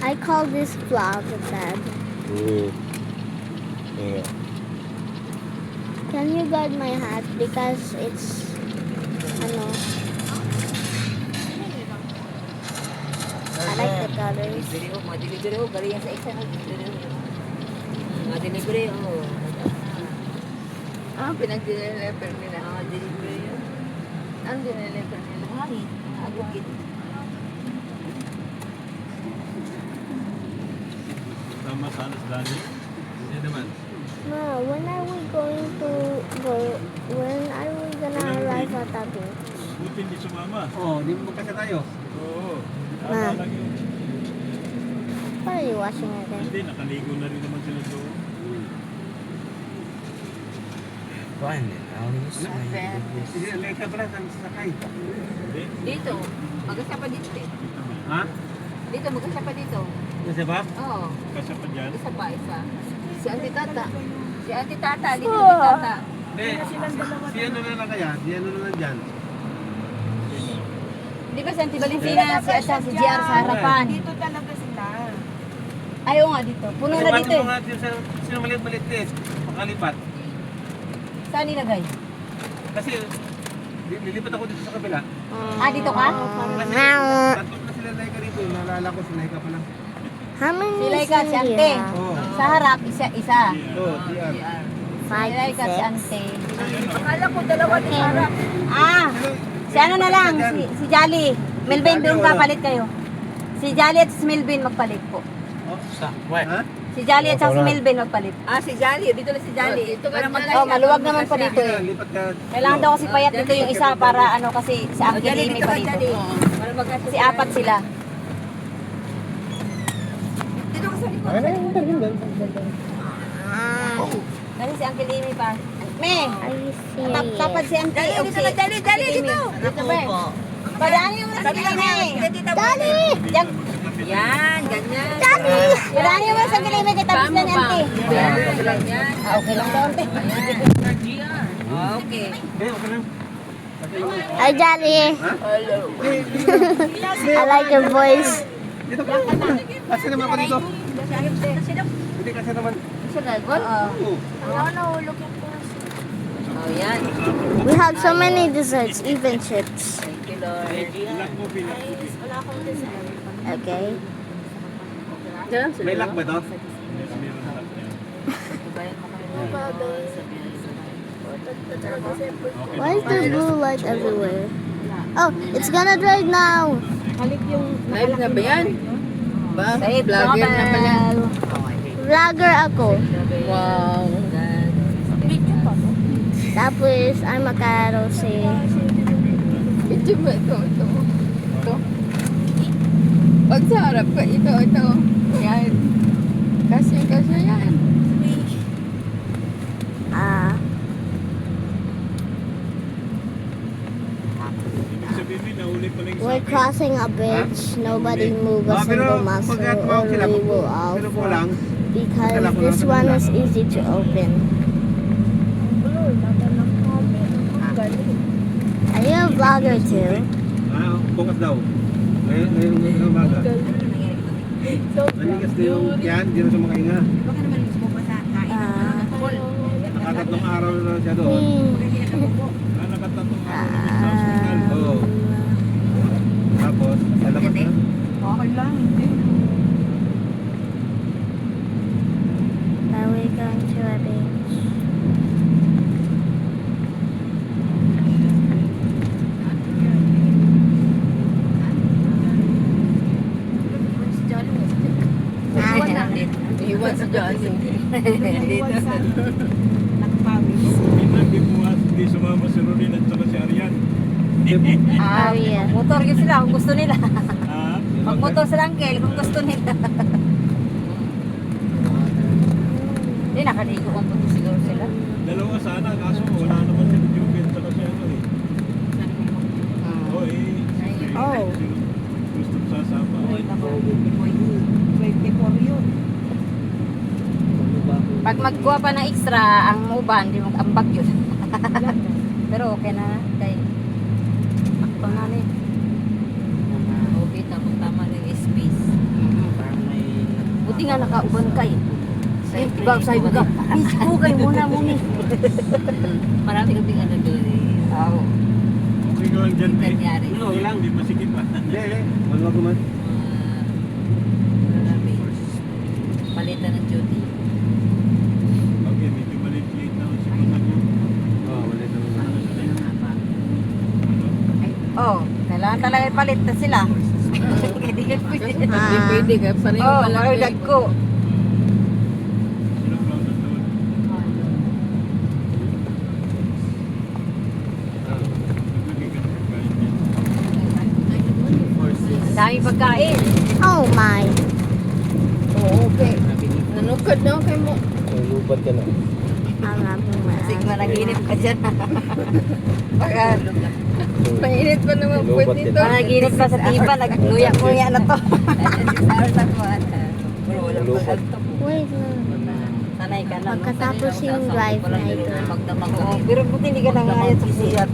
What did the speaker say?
I call this vlog bed. Yeah. Can you guard my hat because it's ano? I like the colors. Delivery, galing yan sa isa na delivery, pinag-deliver nila. Delivery yun. Ang deliver nila. Ay, agukit. Tama sana sa Dani. Hindi naman. Ma, when are we going to go? When are we gonna arrive at that beach? Buti hindi sumama. Di mo magkasya tayo. Oo. Ma. Tama lang yun. Why are you watching it then? Hindi, nakaligo na rin naman sila doon. Sige, late ka pala, saan sasakay? Hindi. Dito, mag-asa pa dito eh. Ha? Dito, mag-asa pa dito. Kasi ba? Oo, Kasya pa dyan. isa pa, isa. Si Auntie Tata. Si Auntie Tata, dito si Tata. Hindi. Si ano na lang kaya? Si ano na lang dyan? Di ba si Auntie Valentina, si Asa, si JR sa harapan? Dito talaga sila. Ayaw nga dito. Puno na dito eh. Sino maliit-maliit eh? Makalipat. Saan nilagay? Kasi, lilipat ako dito sa kabila. Dito ka? Kasi, tatlo na sila Laika rito. Naalala ko si Laika pala. How many Si is Laika, si in Ante. here? Oo. Sa harap, isa. Oo, DR. Si Five, Laika, si six. Ante. Akala ko dalawa din harap. Si ano na lang, si Jolly. Melvin, doon papalit kayo. Si Jolly at si Melvin magpalit po. Ha? Si Jolly at si Melvin magpalit. Si Jolly. Dito na si Jolly. Dito para Maluwag naman po dito eh. Lipat ka. Kailangan daw kasi payat dito yung isa para ano kasi sa Uncle Amy pa dito. Para magkasya. Kasi apat sila. Dito ka sa likod. Kasi si Uncle Amy pa. Me! Are you serious? Tapad si Auntie. Dali, dito na, dali, dali, dito. Dito ba? Padaanin mo na sa Amy. Dali! Diyan. Yan, ganyan. Padaanin mo na sa Amy kay tapos na ni Auntie. Yan, ganyan. Okay lang daw Auntie. Okay. Okay lang. Hi, Jolly. Hello. I like your voice. Dito ka. Kasi naman ako dito. Hindi kasi naman. Oo. Oh, yan. We have so many desserts, even chips. Thank you, Lord. Ilang mo bilang. Okay. May lock ba to? Why is there blue light everywhere? Oh, it's gonna drag now. Live na ba yan? Ba? Save Vlogger na pala. Vlogger ako. Wow. Tapos, I'm a karose. Ito ba ito? Ito. Pag sa harap ka, ito. Yan. Kasi yan. Ibig sabihin, nahuli pala yung We're crossing a bridge. Nobody move a single muscle or we will all Pero po fall. lang. Because this one is easy to open. Are you a vlogger too? Bukas daw. Ngayong umaga. Nanigas na yung yan, di na siya makahinga. Nakatatlong araw na siya doon. nakatatong araw namin sa hospital. Oo. Tapos, sa labas na. Okay lang, hindi. Are we going to a beach? Iwan sa Johnny. Dito. Hindi sumama si Rolin at saka si Arian. Ariel. Motor yun sila kung gusto nila. Ah, Mag-motor sila Uncle kung gusto nila. Hindi, nakaligo kung puti siguro sila. dalawa sana, kaso wala naman si Jubel at saka si ano eh. Oh eh. Oh. Gusto sasama. 24 yun. Pag magkuha pa ng extra, ang uban, di mag-ambag yun. Pero okay na, kay akto na ni. Buti nga nakauban ka eh. Diba, sabi ko, hugay muna muna. Marami kaming ano doon eh. Oo. Okay ka lang dyan, eh. Nangyari. Ano, lang. Hindi masikip pa. Hindi, hindi. Wala ko man. Marami. Palitan ng duty. Okay, medyo maliit-liit na si Mama niyo. Oo, wala naman. Oh, kailangan talaga ipalit na sila. Hindi ka pwede. Hindi pwede ka. Pareho Oh, malaki. marudag ko. Sino pa ang nandun? Naglagay ka ng pagkain niya. Ang daming pagkain. Oh my. Oo, okay. Nanukad na kay mo. Lupad ka na. Sige, managinip ka dyan. Baka, Mainit pa naman po Lubat dito. yan. managinip ka sa tiba, nagluya-luya na to. Lupad. Wait, Sanay ka na. no? pagkatapos yung drive na ito. Oo, pero buti hindi ka nangayat sa siyat.